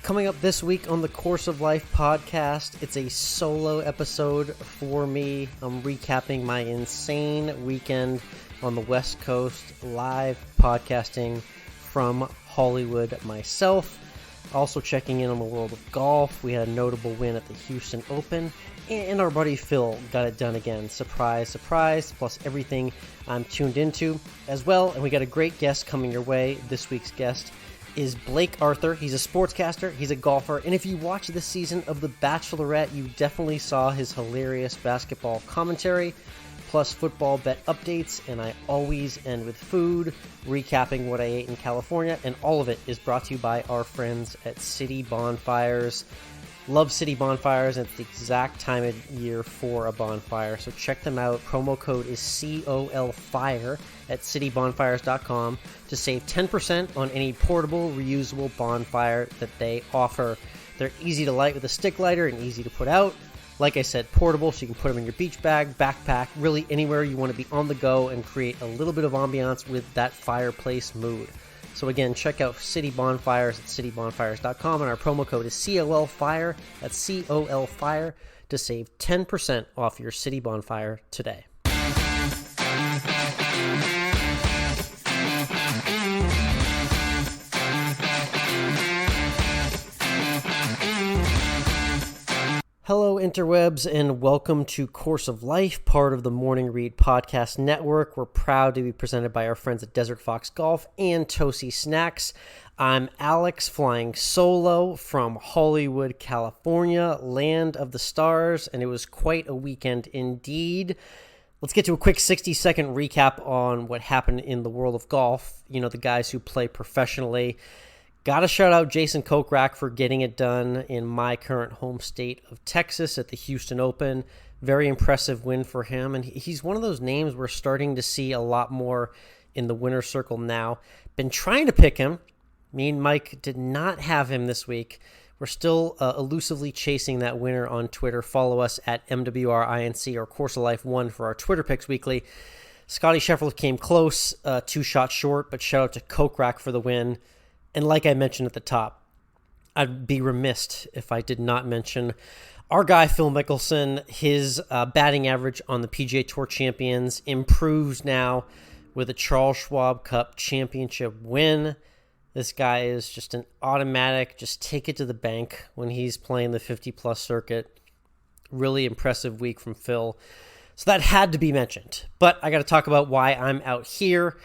Coming up this week on the Course of Life podcast, it's a solo episode for me. I'm recapping my insane weekend on the West Coast, live podcasting from Hollywood myself. Also checking in on the world of golf. We had a notable win at the Houston Open, and our buddy Phil got it done again. Surprise, surprise, plus everything I'm tuned into as well. And we got a great guest coming your way. This week's guest is Blake Arthur. He's a sportscaster, he's a golfer, and if you watch this season of The Bachelorette, you definitely saw his hilarious basketball commentary, plus football bet updates, and I always end with food, recapping what I ate in California, and all of it is brought to you by our friends at City Bonfires. Love City Bonfires, and it's the exact time of year for a bonfire, so check them out. Promo code is COLFIRE at citybonfires.com to save 10% on any portable, reusable bonfire that they offer. They're easy to light with a stick lighter and easy to put out. Like I said, portable, so you can put them in your beach bag, backpack, really anywhere you want to be on the go and create a little bit of ambiance with that fireplace mood. So again, check out City Bonfires at citybonfires.com, and our promo code is COLFIRE at COLFIRE to save 10% off your City Bonfire today. Hello, interwebs, and welcome to Course of Life, part of the Morning Read Podcast Network. We're proud to be presented by our friends at Desert Fox Golf and Tosi Snacks. I'm Alex, flying solo from Hollywood, California, land of the stars, and it was quite a weekend indeed. Let's get to a quick 60-second recap on what happened in the world of golf. You know, the guys who play professionally. Got to shout out Jason Kokrak for getting it done in my current home state of Texas at the Houston Open. Very impressive win for him, and he's one of those names we're starting to see a lot more in the winner's circle now. Been trying to pick him. Me and Mike did not have him this week. We're still elusively chasing that winner on Twitter. Follow us at MWRINC or Course of Life 1 for our Twitter picks weekly. Scotty Scheffler came close, 2 shots short, but shout out to Kokrak for the win. And like I mentioned at the top, I'd be remiss if I did not mention our guy, Phil Mickelson. His batting average on the PGA Tour Champions improves now with a Charles Schwab Cup championship win. This guy is just an automatic, just take it to the bank when he's playing the 50-plus circuit. Really impressive week from Phil. So that had to be mentioned. But I got to talk about why I'm out here.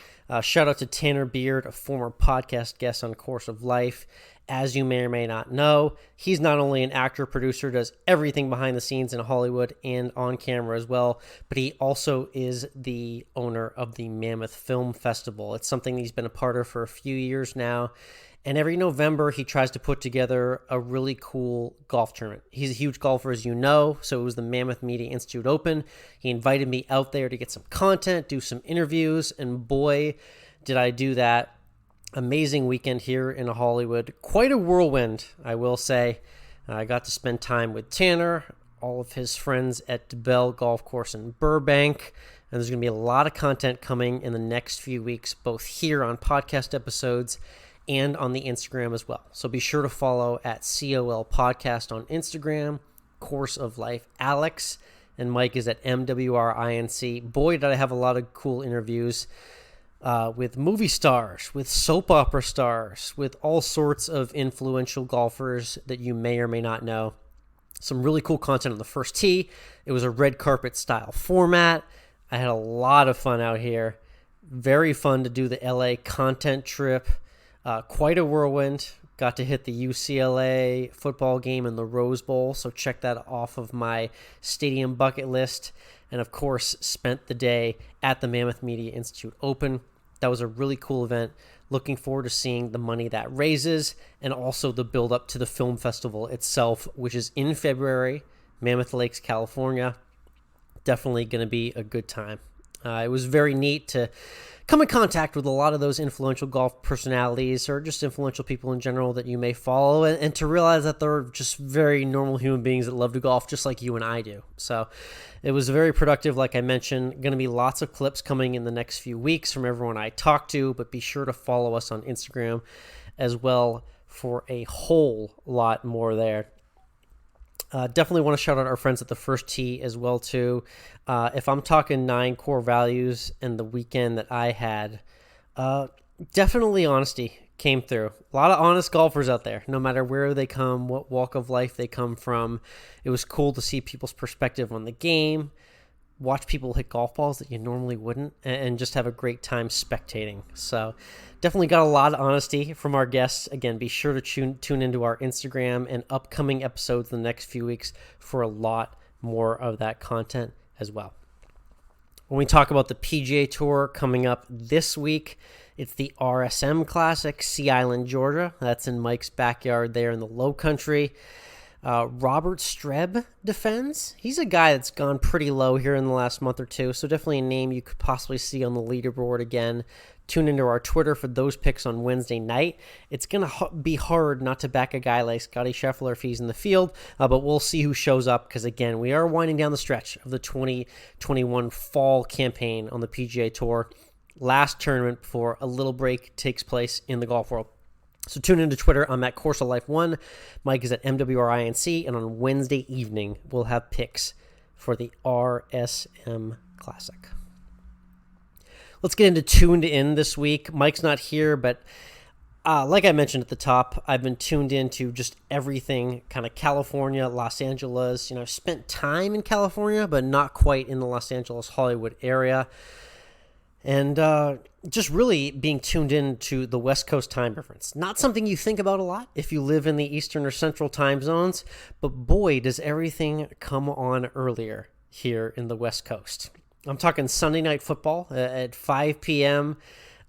Shout out to Tanner Beard, a former podcast guest on Course of Life. As you may or may not know, he's not only an actor, producer, does everything behind the scenes in Hollywood and on camera as well, but he also is the owner of the Mammoth Film Festival. It's something he's been a part of for a few years now. And every November, he tries to put together a really cool golf tournament. He's a huge golfer, as you know, so it was the Mammoth Media Institute Open. He invited me out there to get some content, do some interviews, and boy, did I do that. Amazing weekend here in Hollywood. Quite a whirlwind, I will say. I got to spend time with Tanner, all of his friends at DeBell Golf Course in Burbank, and there's going to be a lot of content coming in the next few weeks, both here on podcast episodes and on the Instagram as well. So be sure to follow at COL Podcast on Instagram, Course of Life Alex, and Mike is at MWRINC. Boy, did I have a lot of cool interviews with movie stars, with soap opera stars, with all sorts of influential golfers that you may or may not know. Some really cool content on the first tee. It was a red carpet style format. I had a lot of fun out here. Very fun to do the LA content trip. Quite a whirlwind. Got to hit the UCLA football game in the Rose Bowl, so check that off of my stadium bucket list. And of course, spent the day at the Mammoth Media Institute Open. That was a really cool event. Looking forward to seeing the money that raises and also the build up to the film festival itself, which is in February, Mammoth Lakes, California. Definitely going to be a good time. It was very neat to come in contact with a lot of those influential golf personalities or just influential people in general that you may follow, and to realize that they're just very normal human beings that love to golf just like you and I do. So it was very productive, like I mentioned. Going to be lots of clips coming in the next few weeks from everyone I talked to, but be sure to follow us on Instagram as well for a whole lot more there. Definitely want to shout out our friends at the First Tee as well too. If I'm talking 9 core values and the weekend that I had, definitely honesty came through. A lot of honest golfers out there, no matter where they come, what walk of life they come from. It was cool to see people's perspective on the game, watch people hit golf balls that you normally wouldn't, and just have a great time spectating. So definitely got a lot of honesty from our guests. Again, be sure to tune into our Instagram and upcoming episodes in the next few weeks for a lot more of that content as well. When we talk about the PGA Tour coming up this week, it's the RSM Classic, Sea Island, Georgia. That's in Mike's backyard there in the Low Country. Robert Streb defends. He's a guy that's gone pretty low here in the last month or two, so definitely a name you could possibly see on the leaderboard again. Tune into our Twitter for those picks on Wednesday night. It's going to be hard not to back a guy like Scotty Scheffler if he's in the field, but we'll see who shows up because, again, we are winding down the stretch of the 2021 fall campaign on the PGA Tour. Last tournament before a little break takes place in the golf world. So tune into Twitter. I'm at Course of Life 1. Mike is at MWRINC. And on Wednesday evening, we'll have picks for the RSM Classic. Let's get into Tuned In this week. Mike's not here, but like I mentioned at the top, I've been tuned into just everything, kind of California, Los Angeles. I've spent time in California, but not quite in the Los Angeles, Hollywood area. And just really being tuned in to the West Coast time difference. Not something you think about a lot if you live in the Eastern or Central time zones, but boy, does everything come on earlier here in the West Coast. I'm talking Sunday Night Football at 5 p.m.,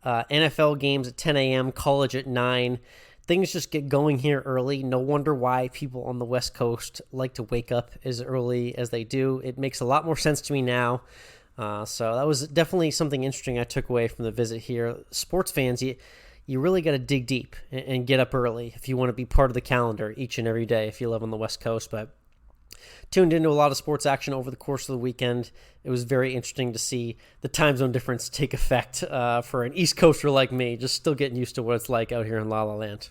NFL games at 10 a.m., college at 9. Things just get going here early. No wonder why people on the West Coast like to wake up as early as they do. It makes a lot more sense to me now. So that was definitely something interesting I took away from the visit here. Sports fans, you really got to dig deep and get up early if you want to be part of the calendar each and every day if you live on the West Coast. But tuned into a lot of sports action over the course of the weekend. It was very interesting to see the time zone difference take effect for an East Coaster like me, just still getting used to what it's like out here in La La Land.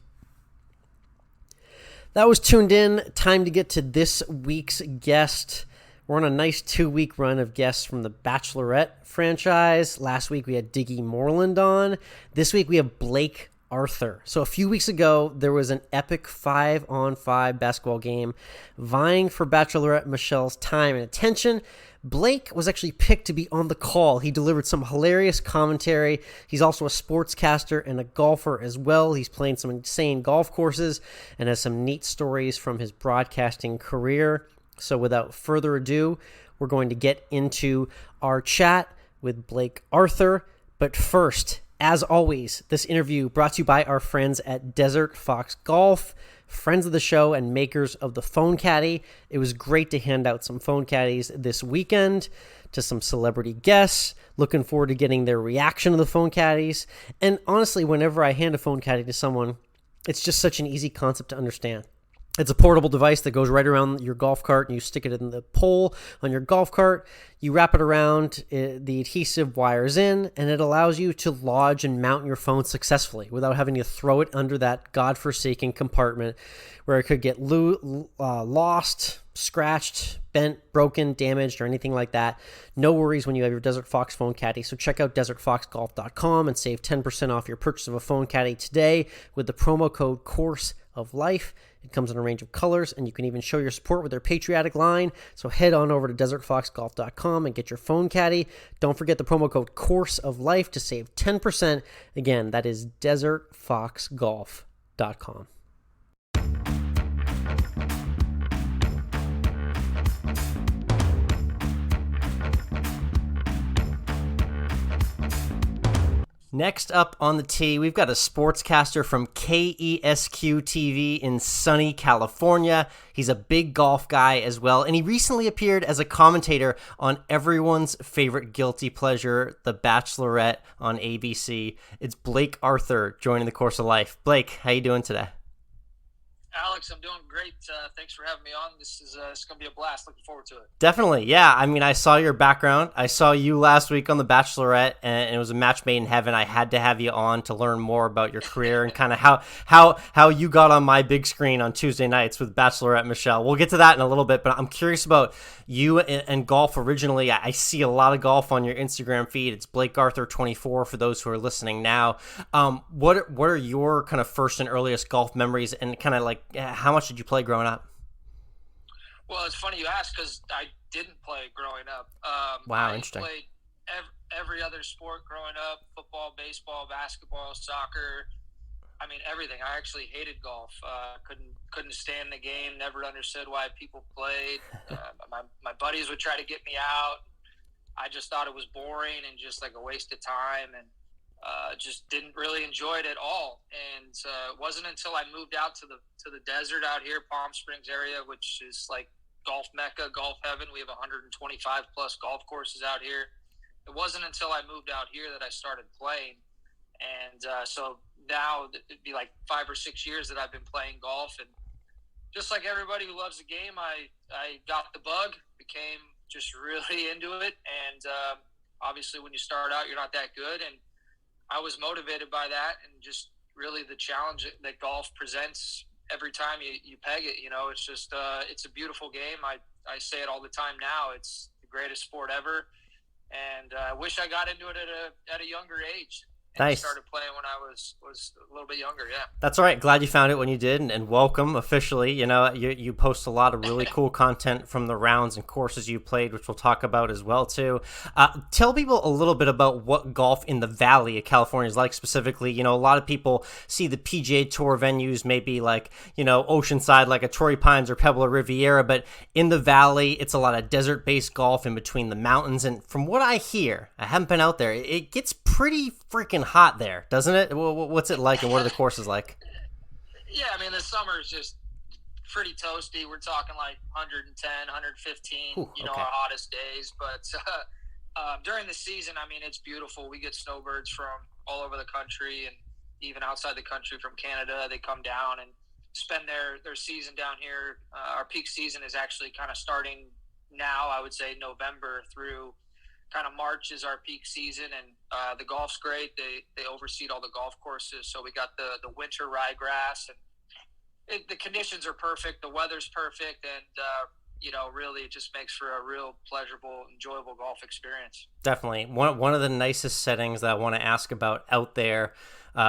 That was Tuned In. Time to get to this week's guest. We're on a nice 2-week run of guests from the Bachelorette franchise. Last week we had Diggy Moreland on. This week we have Blake Arthur. So a few weeks ago, there was an epic 5-on-5 basketball game vying for Bachelorette Michelle's time and attention. Blake was actually picked to be on the call. He delivered some hilarious commentary. He's also a sportscaster and a golfer as well. He's playing some insane golf courses and has some neat stories from his broadcasting career. So without further ado, we're going to get into our chat with Blake Arthur. But first, as always, this interview brought to you by our friends at Desert Fox Golf, friends of the show and makers of the phone caddy. It was great to hand out some phone caddies this weekend to some celebrity guests. Looking forward to getting their reaction to the phone caddies. And honestly, whenever I hand a phone caddy to someone, it's just such an easy concept to understand. It's a portable device that goes right around your golf cart, and you stick it in the pole on your golf cart. You wrap it around, the adhesive wires in, and it allows you to lodge and mount your phone successfully without having to throw it under that godforsaken compartment where it could get lost, scratched, bent, broken, damaged, or anything like that. No worries when you have your Desert Fox phone caddy. So check out desertfoxgolf.com and save 10% off your purchase of a phone caddy today with the promo code Course of Life. It comes in a range of colors, and you can even show your support with their patriotic line. So head on over to desertfoxgolf.com and get your phone caddy. Don't forget the promo code Course of Life to save 10%. Again, that is desertfoxgolf.com. Next up on the tee, we've got a sportscaster from KESQ-TV in sunny California. He's a big golf guy as well, and he recently appeared as a commentator on everyone's favorite guilty pleasure, The Bachelorette on ABC. It's Blake Arthur joining the Course of Life. Blake, how you doing today? Alex. I'm doing great. Thanks for having me on. This is it's going to be a blast. Looking forward to it. Definitely, yeah. I mean, I saw your background. I saw you last week on The Bachelorette, and it was a match made in heaven. I had to have you on to learn more about your career and kind of how you got on my big screen on Tuesday nights with Bachelorette Michelle. We'll get to that in a little bit, but I'm curious about you and golf originally. I see a lot of golf on your Instagram feed. It's Blake Arthur 24 for those who are listening now. What are your kind of first and earliest golf memories, and kind of like how much did you play growing up? Well, it's funny you ask because I didn't play growing up. Wow, I interesting. played every other sport growing up: football, baseball, basketball, soccer. I mean, everything. I actually hated golf. Couldn't stand the game. Never understood why people played. My buddies would try to get me out. I just thought it was boring and just like a waste of time, and just didn't really enjoy it at all. And it wasn't until I moved out to the desert out here, Palm Springs area, which is like golf mecca, golf heaven. We have 125 plus golf courses out here. It wasn't until I moved out here that I started playing. And so now it'd be like 5 or 6 years that I've been playing golf. And just like everybody who loves the game, I got the bug, became just really into it. And obviously when you start out, you're not that good. And I was motivated by that, and just really the challenge that golf presents every time you peg it. You know, it's just it's a beautiful game. I say it all the time now. It's the greatest sport ever, and I wish I got into it at a younger age. And Nice. started playing when I was a little bit younger, yeah. That's all right. Glad you found it when you did, and welcome officially. You know, you post a lot of really cool content from the rounds and courses you played, which we'll talk about as well too. Tell people a little bit about what golf in the Valley of California is like specifically. You know, a lot of people see the PGA Tour venues, maybe like, you know, Oceanside, like a Torrey Pines or Pebble or Riviera, but in the Valley, it's a lot of desert-based golf in between the mountains. And from what I hear, I haven't been out there, it gets pretty freaking hot there, doesn't it? What's it like, and what are the courses like? Yeah, I mean, the summer is just pretty toasty. We're talking like 110, 115, Ooh, you know, okay. our hottest days. But during the season, I mean, it's beautiful. We get snowbirds from all over the country and even outside the country from Canada. They come down and spend their season down here. Our peak season is actually kind of starting now, I would say November through kind of March is our peak season, and the golf's great. They overseed all the golf courses, so we got the winter ryegrass, and the conditions are perfect. The weather's perfect, and you know, really, it just makes for a real pleasurable, enjoyable golf experience. Definitely. One of the nicest settings that I want to ask about out there,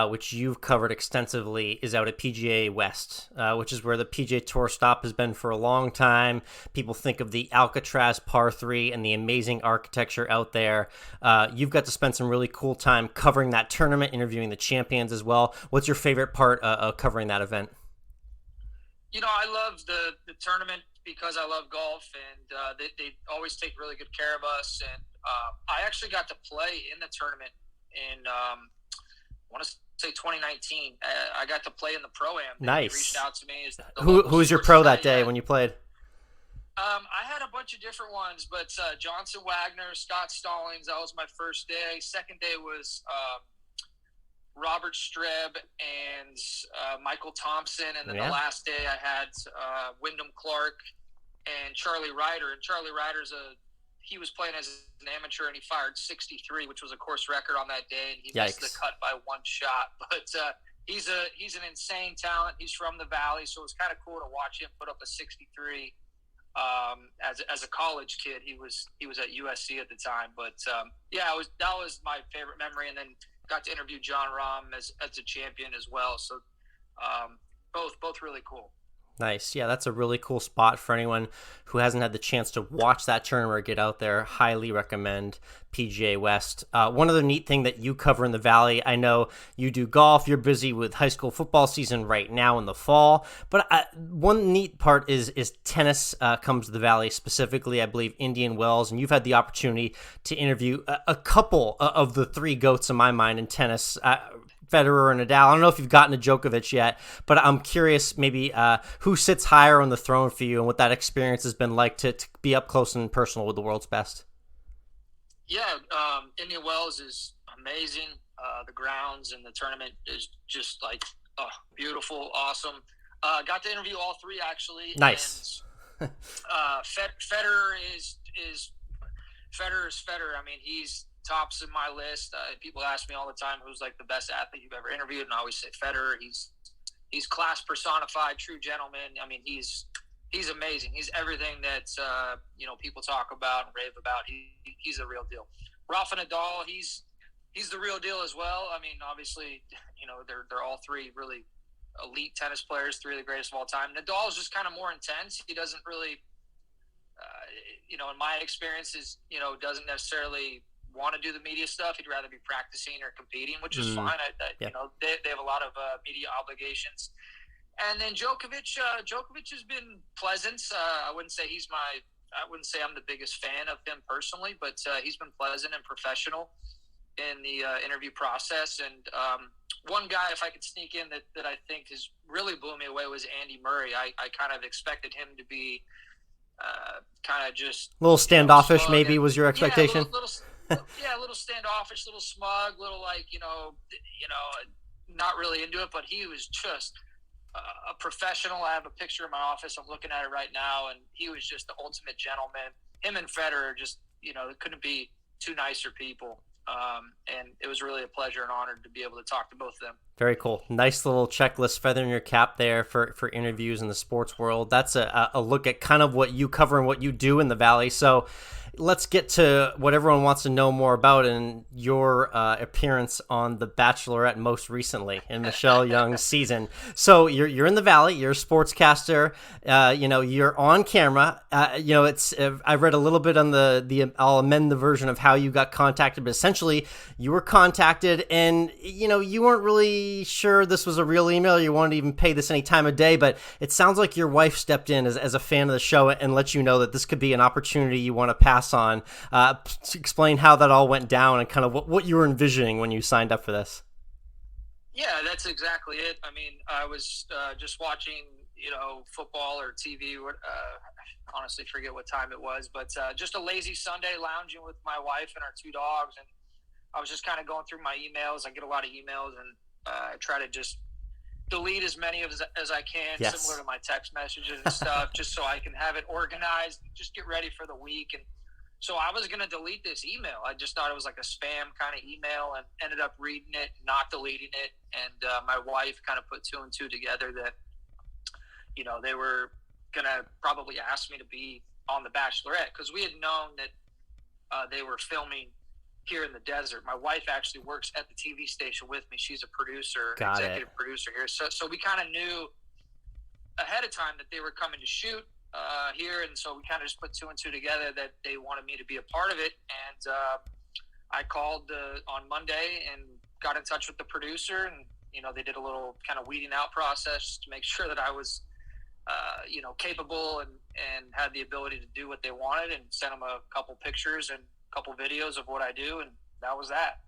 which you've covered extensively, is out at PGA West, which is where the PGA Tour stop has been for a long time. People think of the Alcatraz Par 3 and the amazing architecture out there. You've got to spend some really cool time covering that tournament, interviewing the champions as well. What's your favorite part of covering that event? You know, I love the tournament because I love golf, and they always take really good care of us. And I actually got to play in the tournament in, I want to say 2019. I got to play in the Pro-Am. Nice. They reached out to me. Who was your pro that day when you played? I had a bunch of different ones, but Johnson Wagner, Scott Stallings, that was my first day. Second day was Robert Streb and Michael Thompson, and then the last day I had Wyndham Clark and Charlie Ryder. And Charlie Ryder's he was playing as an amateur, and he fired 63, which was a course record on that day, and he missed the cut by one shot. But he's an insane talent. He's from the Valley, so it was kind of cool to watch him put up a 63 as a college kid. He was at USC at the time. But that was my favorite memory, and then got to interview John Rahm as a champion as well. So both really cool. Nice. Yeah, that's a really cool spot for anyone who hasn't had the chance to watch that tournament or get out there. Highly recommend PGA West. One other neat thing that you cover in the Valley, I know you do golf. You're busy with high school football season right now in the fall. But one neat part is tennis comes to the Valley, specifically, I believe, Indian Wells. And you've had the opportunity to interview a couple of the three GOATs in my mind in tennis, Federer and Nadal. I don't know if you've gotten to Djokovic yet, but I'm curious maybe who sits higher on the throne for you and what that experience has been like to be up close and personal with the world's best. Yeah, Indian Wells is amazing. The grounds and the tournament is just like beautiful, awesome. Got to interview all three actually. Nice. And Federer is Federer's Federer. I mean, he's tops in my list. People ask me all the time who's like the best athlete you've ever interviewed, and I always say Federer. He's class personified, true gentleman. I mean, he's amazing. He's everything that people talk about and rave about. He's a real deal. Rafa Nadal, he's the real deal as well. I mean, obviously, they're all three really elite tennis players, three of the greatest of all time. Nadal is just kind of more intense. He doesn't really, in my experiences, doesn't necessarily want to do the media stuff. He'd rather be practicing or competing, which is fine. They have a lot of media obligations. And then Djokovic has been pleasant. I wouldn't say I'm the biggest fan of him personally, but he's been pleasant and professional in the interview process. And one guy, if I could sneak in, that I think has really blew me away was Andy Murray. I kind of expected him to be kind of just a little standoffish, maybe was your expectation. A little standoffish, little smug, little not really into it. But he was just a professional. I have a picture in my office. I'm looking at it right now, and he was just the ultimate gentleman. Him and Federer just, couldn't be two nicer people. And it was really a pleasure and honor to be able to talk to both of them. Very cool. Nice little checklist feather in your cap there for interviews in the sports world. That's a look at kind of what you cover and what you do in the Valley. So let's get to what everyone wants to know more about and your appearance on The Bachelorette most recently in Michelle Young's season. So you're in the Valley, you're a sportscaster, you're on camera. It's I read a little bit on the I'll amend the version of how you got contacted, but essentially you were contacted and you weren't really sure this was a real email. You wanted to even pay this any time of day, but it sounds like your wife stepped in as a fan of the show and let you know that this could be an opportunity you want to pass on. To explain how that all went down and kind of what you were envisioning when you signed up for this. Yeah, that's exactly it. I mean, I was just watching, football or TV. Honestly, forget what time it was, but just a lazy Sunday lounging with my wife and our two dogs, and I was just kind of going through my emails. I get a lot of emails, and I try to just delete as many as I can, yes, similar to my text messages and stuff, just so I can have it organized and just get ready for the week. And so I was going to delete this email. I just thought it was like a spam kind of email and ended up reading it, not deleting it. And my wife kind of put two and two together that, they were going to probably ask me to be on The Bachelorette, because we had known that they were filming here in the desert. My wife actually works at the TV station with me. She's a producer, executive producer here. So we kind of knew ahead of time that they were coming to shoot here, and so we kind of just put two and two together that they wanted me to be a part of it. And I called on Monday and got in touch with the producer, and they did a little kind of weeding out process to make sure that I was capable and had the ability to do what they wanted, and sent them a couple pictures and a couple videos of what I do, and that was that.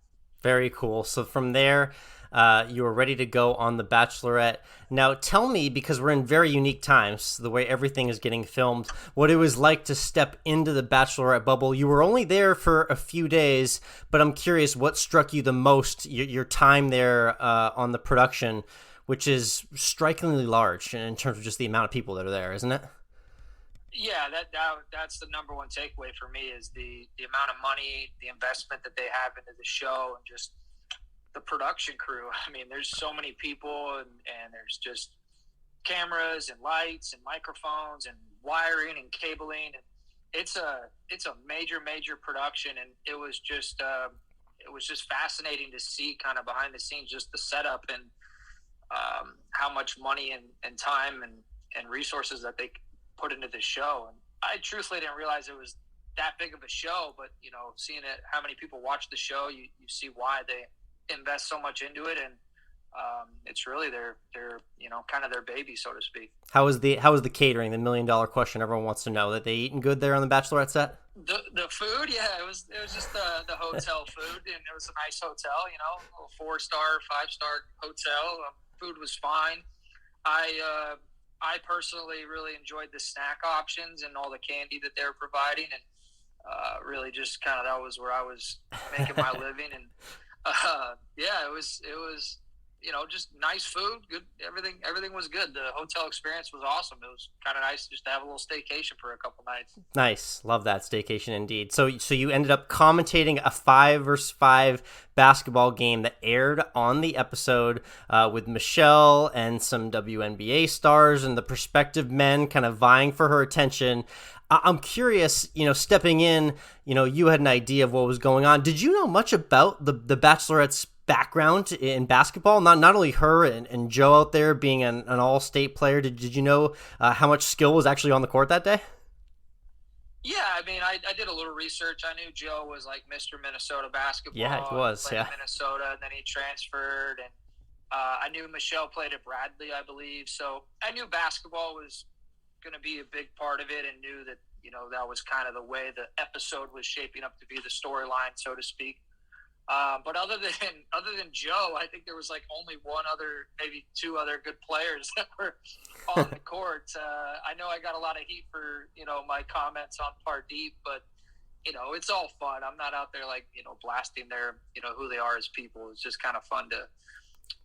Very cool. So from there, you were ready to go on The Bachelorette. Now tell me, because we're in very unique times, the way everything is getting filmed, what it was like to step into the Bachelorette bubble. You were only there for a few days, but I'm curious what struck you the most, your time there on the production, which is strikingly large in terms of just the amount of people that are there, isn't it? Yeah, that's the number one takeaway for me is the amount of money, the investment that they have into the show, and just the production crew. I mean, there's so many people, and there's just cameras and lights and microphones and wiring and cabling, and it's a major production, and it was just fascinating to see kind of behind the scenes, just the setup and how much money and time and resources that they put into this show. And I truthfully didn't realize it was that big of a show, but seeing it, how many people watch the show, you see why they invest so much into it, and it's really their kind of their baby, so to speak. How was the catering? The $1 million question everyone wants to know. That they eating good there on the Bachelorette set? The food, yeah, it was just the hotel food, and it was a nice hotel, a little 4-star, 5-star hotel. Food was fine. I personally really enjoyed the snack options and all the candy that they were providing, and really just kind of that was where I was making my living. And it was just nice food, good, everything was good. The hotel experience was awesome. It was kind of nice just to have a little staycation for a couple nights. Nice. Love that staycation indeed. So you ended up commentating a 5-versus-5 basketball game that aired on the episode with Michelle and some WNBA stars and the prospective men kind of vying for her attention. I'm curious, stepping in, you had an idea of what was going on. Did you know much about the Bachelorette's background in basketball? Not only her and Joe out there being an all-state player. Did you know how much skill was actually on the court that day? Yeah, I mean, I did a little research. I knew Joe was like Mr. Minnesota basketball. Yeah, he was. He played in Minnesota, and then he transferred. And I knew Michelle played at Bradley, I believe. So I knew basketball was going to be a big part of it, and knew that that was kind of the way the episode was shaping up to be, the storyline, so to speak. But other than Joe, I think there was like only maybe two other good players that were on the court. I know I got a lot of heat for my comments on Pardeep, but it's all fun. I'm not out there like blasting their who they are as people. It's just kind of fun to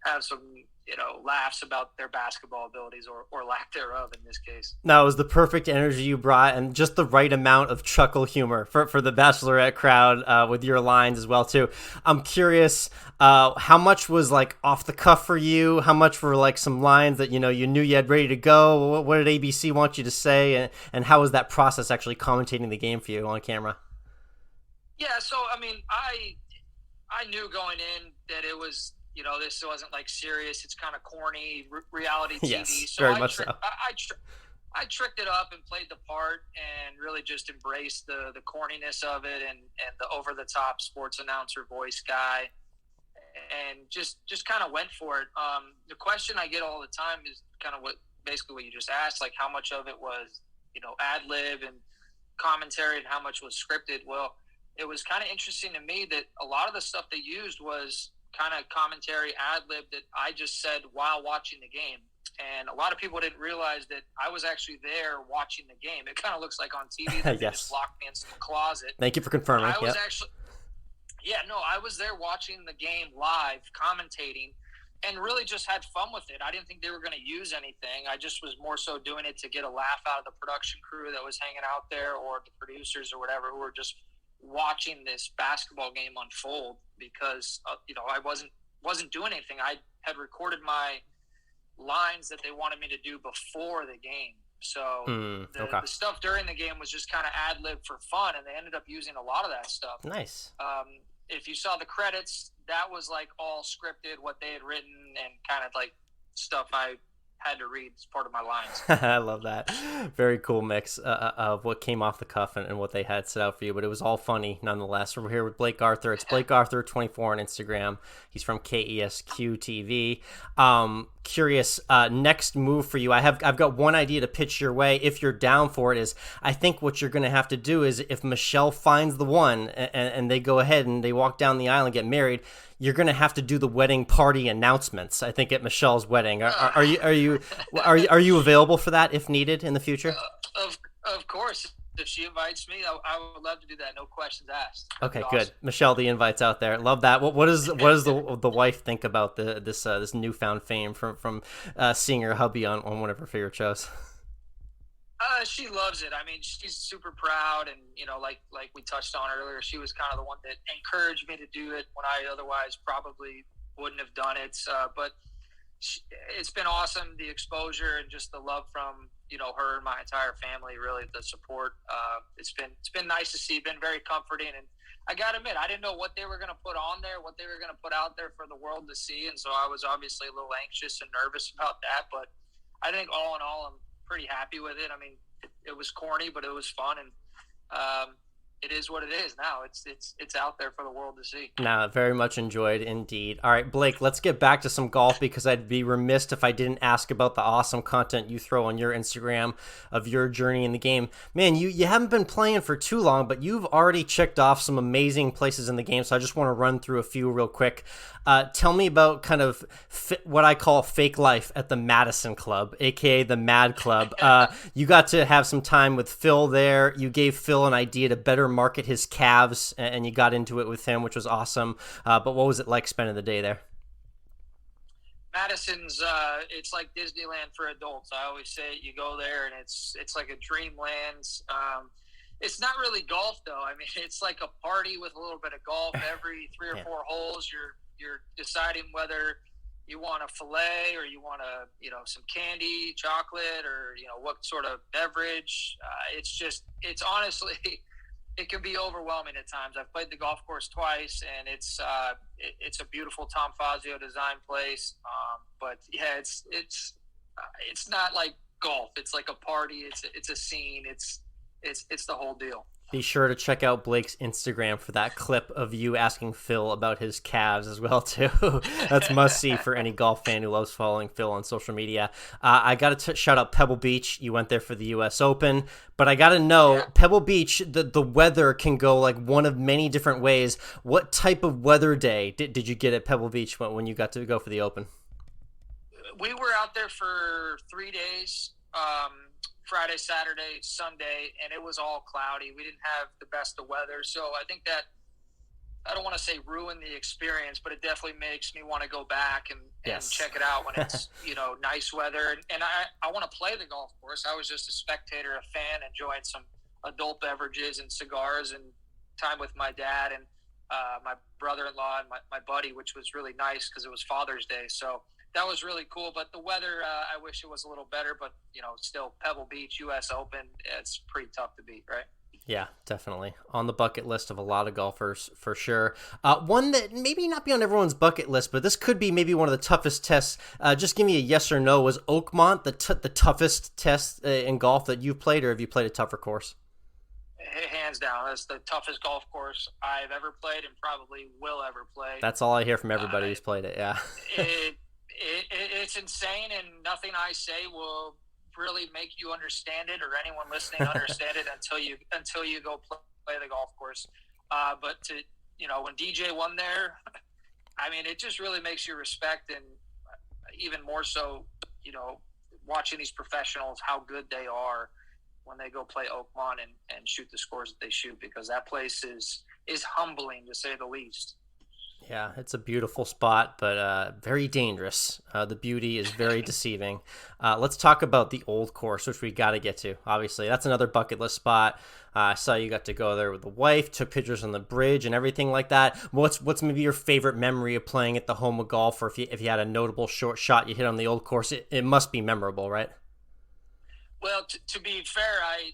have some laughs about their basketball abilities or lack thereof in this case. No, it was the perfect energy you brought and just the right amount of chuckle humor for the Bachelorette crowd with your lines as well too. I'm curious, how much was like off the cuff for you? How much were like some lines that you knew you had ready to go? What did ABC want you to say, and how was that process actually commentating the game for you on camera? Yeah, so I mean, I knew going in that it was this wasn't like serious. It's kind of corny reality TV. Yes, so very much so. I tricked it up and played the part and really just embraced the corniness of it and the over the top sports announcer voice guy, and just kind of went for it. The question I get all the time is kind of what you just asked, like how much of it was ad lib and commentary and how much was scripted. Well, it was kind of interesting to me that a lot of the stuff they used was kind of commentary ad lib that I just said while watching the game. And a lot of people didn't realize that I was actually there watching the game. It kind of looks like on TV that they just locked me in some closet. Thank you for confirming. I was I was there watching the game live, commentating, and really just had fun with it. I didn't think they were going to use anything. I just was more so doing it to get a laugh out of the production crew that was hanging out there, or the producers or whatever, who were just watching this basketball game unfold, because I wasn't doing anything. I had recorded my lines that they wanted me to do before the game, so the stuff during the game was just kind of ad lib for fun, and they ended up using a lot of that stuff. Nice. If you saw the credits, that was like all scripted, what they had written, and kind of like stuff I had to read as part of my lines. I love that. Very cool mix of what came off the cuff and what they had set out for you, but it was all funny nonetheless. We're here with Blake Arthur. It's Blake Arthur 24 on Instagram. He's from KESQ-TV. Curious, next move for you. I've got one idea to pitch your way if you're down for it. Is I think what you're going to have to do is, if Michelle finds the one and they go ahead and they walk down the aisle and get married, you're going to have to do the wedding party announcements, I think, at Michelle's wedding. Are you available for that if needed in the future? Of course. If she invites me, I would love to do that. No questions asked. Okay, awesome. Good. Michelle, the invite's out there. Love that. What does the wife think about this newfound fame from seeing her hubby on one of her favorite shows? She loves it. I mean, she's super proud, and like we touched on earlier, she was kind of the one that encouraged me to do it when I otherwise probably wouldn't have done it. But it's been awesome, the exposure and just the love from her and my entire family. Really, the support. It's been nice to see. Been very comforting, and I gotta admit, I didn't know what they were gonna put on there, what they were gonna put out there for the world to see, and so I was obviously a little anxious and nervous about that. But I think all in all, I'm pretty happy with it. I mean, it was corny, but it was fun, and it is what it is now. It's out there for the world to see. No, very much enjoyed indeed. All right, Blake, let's get back to some golf, because I'd be remiss if I didn't ask about the awesome content you throw on your Instagram of your journey in the game. Man, you haven't been playing for too long, but you've already checked off some amazing places in the game, so I just want to run through a few real quick. Tell me about kind of what I call fake life at the Madison Club, aka the Mad Club. You got to have some time with Phil there. You gave Phil an idea to better market his calves, and you got into it with him, which was awesome. But what was it like spending the day there? Madison's it's like Disneyland for adults. I always say you go there and it's like a dreamland. It's not really golf though. I mean, it's like a party with a little bit of golf. Every 3 or 4 holes, you're deciding whether you want a fillet or you want some candy, chocolate, or what sort of beverage. It's honestly it can be overwhelming at times. I've played the golf course twice, and it's a beautiful Tom Fazio design place. But yeah, it's not like golf. It's like a party. It's a scene. It's the whole deal. Be sure to check out Blake's Instagram for that clip of you asking Phil about his calves as well, too. That's must see for any golf fan who loves following Phil on social media. I got to shout out Pebble Beach. You went there for the U.S. Open, but I got to know, Pebble Beach, the weather can go like one of many different ways. What type of weather day did you get at Pebble Beach when you got to go for the Open? We were out there for 3 days. Friday, Saturday, Sunday, and it was all cloudy. We didn't have the best of weather. So I think that, I don't want to say ruin the experience, but it definitely makes me want to go back and check it out when it's, nice weather. And I want to play the golf course. I was just a spectator, a fan, enjoying some adult beverages and cigars and time with my dad and my brother-in-law and my buddy, which was really nice because it was Father's Day. So that was really cool, but the weather, I wish it was a little better, but, still Pebble Beach, U.S. Open, it's pretty tough to beat, right? Yeah, definitely. On the bucket list of a lot of golfers, for sure. One that maybe not be on everyone's bucket list, but this could be maybe one of the toughest tests. Just give me a yes or no. Was Oakmont the toughest test in golf that you've played, or have you played a tougher course? Hands down, that's the toughest golf course I've ever played and probably will ever play. That's all I hear from everybody who's played it, yeah. It's insane, and nothing I say will really make you understand it or anyone listening understand it until you go play the golf course. But when DJ won there, I mean, it just really makes you respect, and even more so, watching these professionals, how good they are when they go play Oakmont and shoot the scores that they shoot, because that place is humbling, to say the least. Yeah, it's a beautiful spot, but very dangerous. The beauty is very deceiving. Let's talk about the old course, which we got to get to. Obviously, that's another bucket list spot. I saw you got to go there with the wife, took pictures on the bridge and everything like that. What's maybe your favorite memory of playing at the home of golf, or if you had a notable short shot you hit on the old course? It must be memorable, right? Well, to be fair, I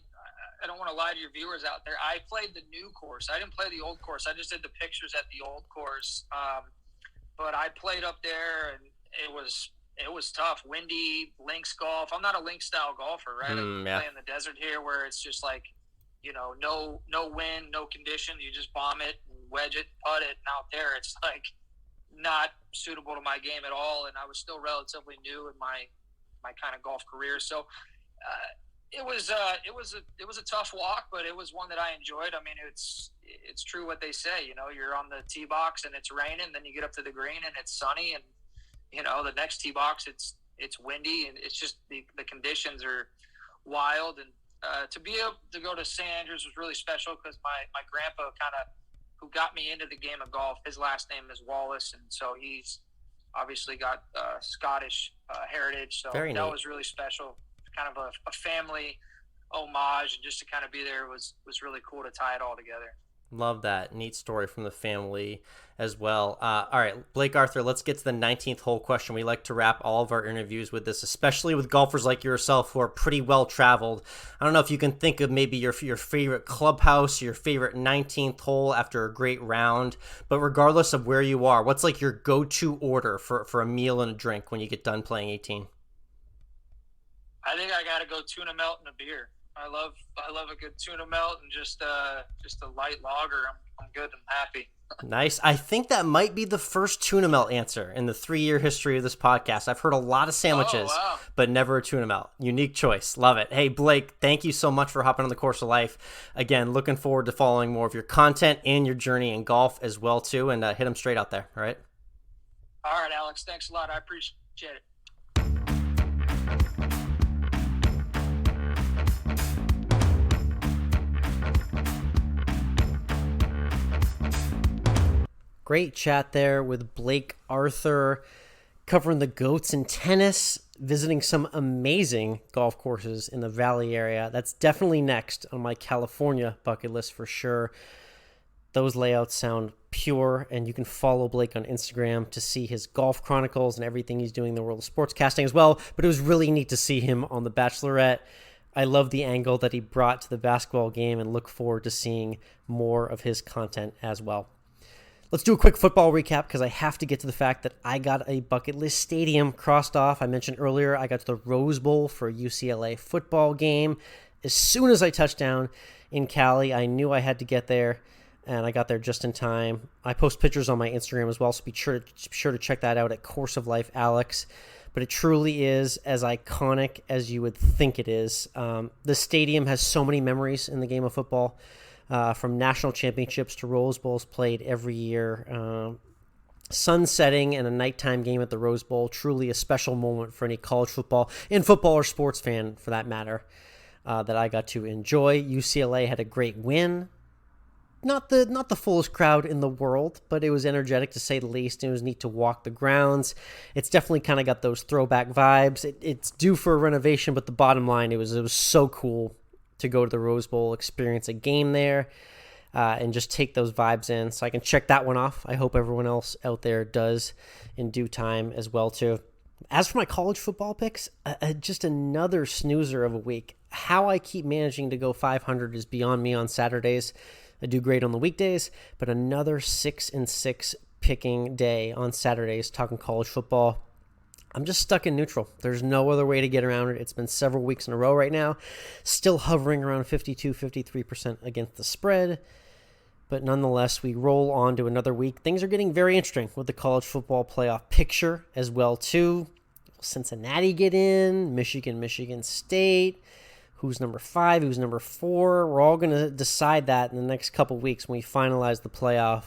don't want to lie to your viewers out there. I played the new course. I didn't play the old course. I just did the pictures at the old course. But I played up there, and it was tough. Windy, links golf. I'm not a links style golfer, right? I play in the desert here, where it's just like, no wind, no conditions. You just bomb it and wedge it, putt it. And out there, it's like not suitable to my game at all. And I was still relatively new in my kind of golf career, so. It was a tough walk, but it was one that I enjoyed. I mean, it's true what they say. You're on the tee box and it's raining, then you get up to the green and it's sunny, and the next tee box it's windy, and it's just the conditions are wild. And to be able to go to St. Andrews was really special, because my grandpa who got me into the game of golf, his last name is Wallace, and so he's obviously got Scottish heritage. So that was really special. Kind of a family homage, and just to kind of be there was really cool to tie it all together. Love that. Neat story from the family as well. All right, Blake Arthur, let's get to the 19th hole question. We like to wrap all of our interviews with this, especially with golfers like yourself who are pretty well traveled. I don't know if you can think of maybe your favorite clubhouse, your favorite 19th hole after a great round, but regardless of where you are, what's like your go-to order for a meal and a drink when you get done playing 18? I think I got to go tuna melt and a beer. I love a good tuna melt and just a light lager. I'm good. I'm happy. Nice. I think that might be the first tuna melt answer in the 3-year history of this podcast. I've heard a lot of sandwiches, but never a tuna melt. Unique choice. Love it. Hey, Blake, thank you so much for hopping on the Course of Life. Again, looking forward to following more of your content and your journey in golf as well, too, and hit them straight out there. All right? All right, Alex. Thanks a lot. I appreciate it. Great chat there with Blake Arthur. covering the GOATs in tennis, visiting some amazing golf courses in the Valley area. That's definitely next on my California bucket list for sure. Those layouts sound pure, and you can follow Blake on Instagram to see his golf chronicles and everything he's doing in the world of sportscasting as well. But it was really neat to see him on The Bachelorette. I love the angle that he brought to the basketball game and look forward to seeing more of his content as well. Let's do a quick football recap because I have to get to the fact that I got a bucket list stadium crossed off. I mentioned earlier I got to the Rose Bowl for a UCLA football game. As soon as I touched down in Cali, I knew I had to get there, and I got there just in time. I post pictures on my Instagram as well, so be sure to check that out at Course of Life Alex. But it truly is as iconic as you would think it is. The stadium has so many memories in the game of football, from national championships to Rose Bowls played every year. Sun setting and a nighttime game at the Rose Bowl, truly a special moment for any college football and football or sports fan for that matter, that I got to enjoy. UCLA had a great win. Not the fullest crowd in the world, but it was energetic to say the least. It was neat to walk the grounds. It's definitely kind of got those throwback vibes. It's due for a renovation, but the bottom line, it was so cool to go to the Rose Bowl, experience a game there, and just take those vibes in. So I can check that one off. I hope everyone else out there does in due time as well too. As for my college football picks, just another snoozer of a week. How I keep managing to go 500 is beyond me on Saturdays. I do great on the weekdays, but another 6-6 picking day on Saturdays talking college football. I'm just stuck in neutral. There's no other way to get around it. It's been several weeks in a row right now, still hovering around 52-53% against the spread. But nonetheless, we roll on to another week. Things are getting very interesting with the college football playoff picture as well too. Cincinnati get in, Michigan State. Who's number 5, who's number 4. We're all going to decide that in the next couple weeks when we finalize the playoff.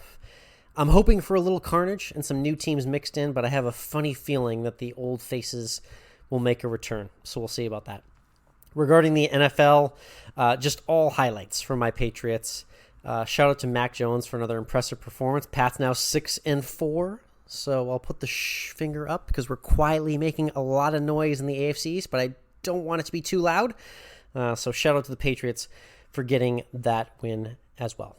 I'm hoping for a little carnage and some new teams mixed in, but I have a funny feeling that the old faces will make a return. So we'll see about that. Regarding the NFL, just all highlights from my Patriots. Shout out to Mac Jones for another impressive performance. Pat's now 6-4. So I'll put the finger up because we're quietly making a lot of noise in the AFC East, but I don't want it to be too loud. So shout out to the Patriots for getting that win as well.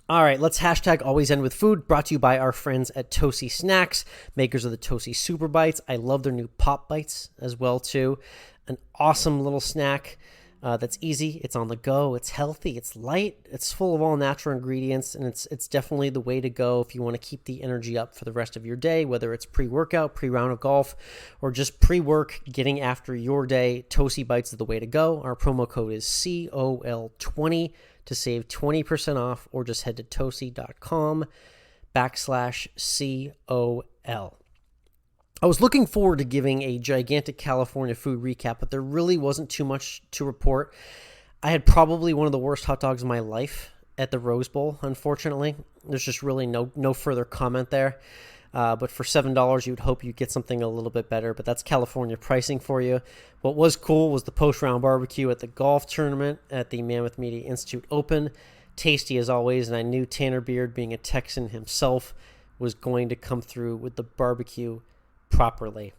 All right, let's hashtag always end with food, brought to you by our friends at Tosi Snacks, makers of the Tosi Super Bites. I love their new Pop Bites as well, too. An awesome little snack that's easy, it's on the go, it's healthy, it's light, it's full of all natural ingredients, and it's definitely the way to go if you want to keep the energy up for the rest of your day, whether it's pre-workout, pre-round of golf, or just pre-work, getting after your day. Tosi Bites is the way to go. Our promo code is COL20 to save 20% off, or just head to tosi.com/COL. I was looking forward to giving a gigantic California food recap, but there really wasn't too much to report. I had probably one of the worst hot dogs of my life at the Rose Bowl, unfortunately. There's just really no further comment there. But for $7, you would hope you'd get something a little bit better, but that's California pricing for you. What was cool was the post-round barbecue at the golf tournament at the Mammoth Media Institute Open. Tasty as always, and I knew Tanner Beard, being a Texan himself, was going to come through with the barbecue properly.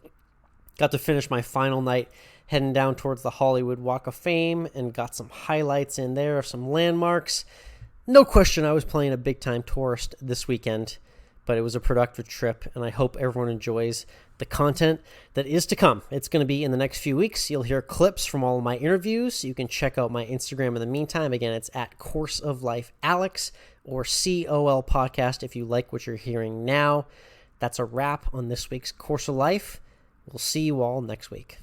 Got to finish my final night heading down towards the Hollywood Walk of Fame and got some highlights in there, some landmarks. No question I was playing a big-time tourist this weekend, but it was a productive trip, and I hope everyone enjoys the content that is to come. It's going to be in the next few weeks. You'll hear clips from all of my interviews. You can check out my Instagram in the meantime. Again, it's at Course of Life Alex or COL Podcast if you like what you're hearing now. That's a wrap on this week's Course of Life. We'll see you all next week.